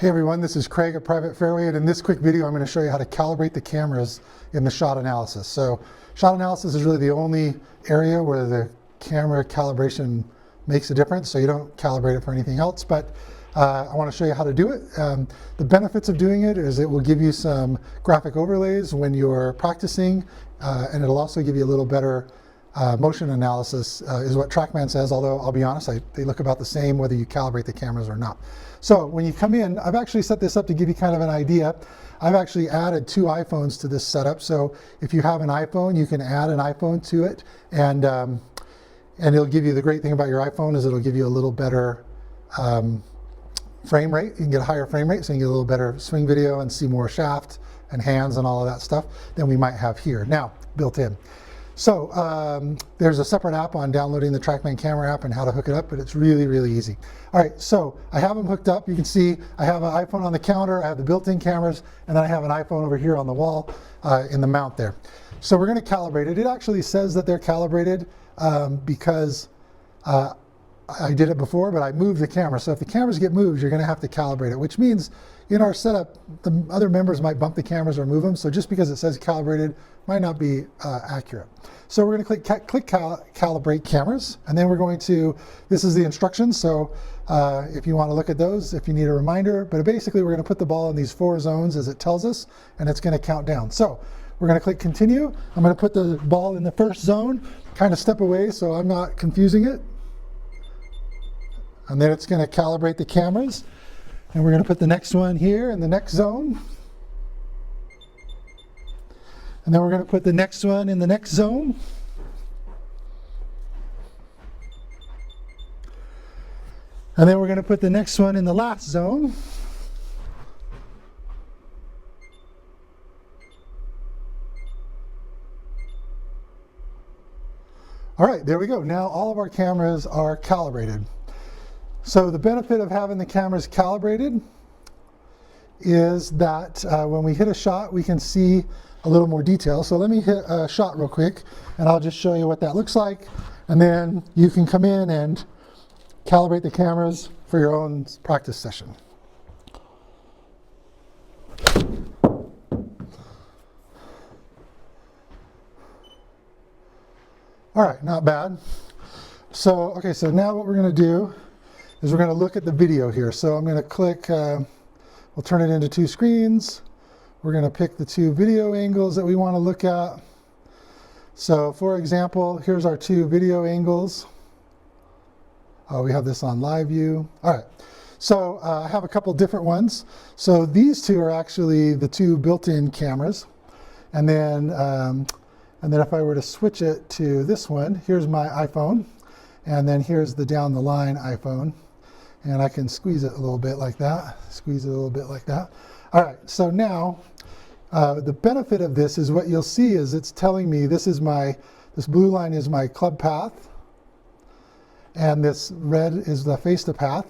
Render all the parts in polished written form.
Hey everyone, this is Craig at Private Fairway, and in this quick video I'm going to show you how to calibrate the cameras in the shot analysis. So shot analysis is really the only area where the camera calibration makes a difference, so you don't calibrate it for anything else, but I want to show you how to do it. The benefits of doing it is it will give you some graphic overlays when you're practicing, and it'll also give you a little better motion analysis is what TrackMan says, although I'll be honest, they look about the same whether you calibrate the cameras or not. So when you come in, I've actually set this up to give you kind of an idea. I've actually added 2 iPhones to this setup, so if you have an iPhone, you can add an iPhone to it, and it'll give you, the great thing about your iPhone is it'll give you a little better frame rate. You can get a higher frame rate, so you can get a little better swing video and see more shaft and hands and all of that stuff than we might have here now, built in. So there's a separate app on downloading the TrackMan camera app and how to hook it up, but it's really, really easy. All right, so I have them hooked up. You can see I have an iPhone on the counter, I have the built-in cameras, and then I have an iPhone over here on the wall in the mount there. So we're going to calibrate it. It actually says that they're calibrated because I did it before, but I moved the camera. So if the cameras get moved, you're going to have to calibrate it, which means in our setup, the other members might bump the cameras or move them. So just because it says calibrated might not be accurate. So we're going to click calibrate cameras, and then we're going to, this is the instructions. So if you want to look at those, if you need a reminder, but basically we're going to put the ball in these 4 zones as it tells us, and it's going to count down. So we're going to click continue. I'm going to put the ball in the first zone, kind of step away so I'm not confusing it. And then it's going to calibrate the cameras. And we're going to put the next one here in the next zone. And then we're going to put the next one in the next zone. And then we're going to put the next one in the last zone. All right, there we go. Now all of our cameras are calibrated. So the benefit of having the cameras calibrated is that when we hit a shot, we can see a little more detail. So let me hit a shot real quick, and I'll just show you what that looks like. And then you can come in and calibrate the cameras for your own practice session. All right, not bad. So, okay, so now what we're going to do is we're going to look at the video here. So I'm going to click, we'll turn it into 2 screens. We're going to pick the 2 video angles that we want to look at. So for example, here's our 2 video angles. We have this on live view. All right, so I have a couple different ones. So these 2 are actually the 2 built-in cameras. And then if I were to switch it to this one, here's my iPhone. And then here's the down the line iPhone. And I can squeeze it a little bit like that, squeeze it a little bit like that. All right, so now the benefit of this is what you'll see is it's telling me this blue line is my club path, and this red is the face to path.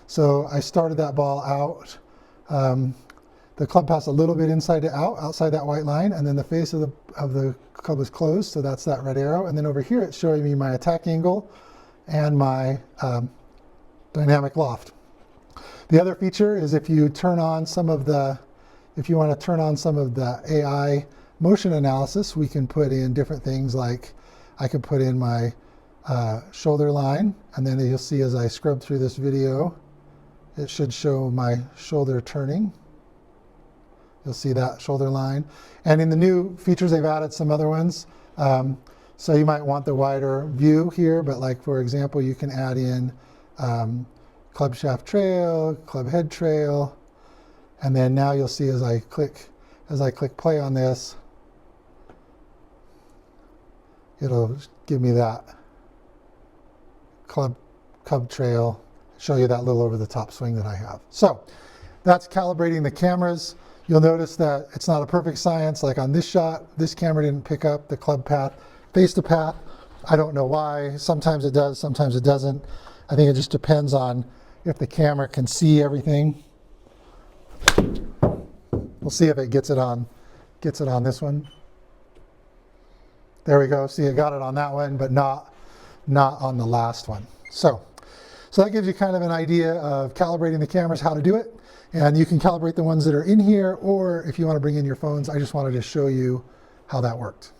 So I started that ball out. The club path's a little bit inside to out, outside that white line, and then the face of the club is closed, so that's that red arrow. And then over here it's showing me my attack angle and my dynamic loft. The other feature is if you turn on some of the, if you want to turn on some of the AI motion analysis, we can put in different things like I could put in my shoulder line, and then you'll see as I scrub through this video, it should show my shoulder turning. You'll see that shoulder line. And in the new features, they've added some other ones. So you might want the wider view here, but like for example, you can add in club shaft trail, club head trail, and then now you'll see as I click play on this, it'll give me that club trail, show you that little over the top swing that I have. So that's calibrating the cameras. You'll notice that it's not a perfect science. Like on this shot, this camera didn't pick up the club path, face to path. I don't know why. Sometimes it does, sometimes it doesn't. I think it just depends on if the camera can see everything. We'll see if it gets it on this one. There we go. See, I got it on that one, but not on the last one. So So that gives you kind of an idea of calibrating the cameras, how to do it. And you can calibrate the ones that are in here, or if you want to bring in your phones, I just wanted to show you how that worked.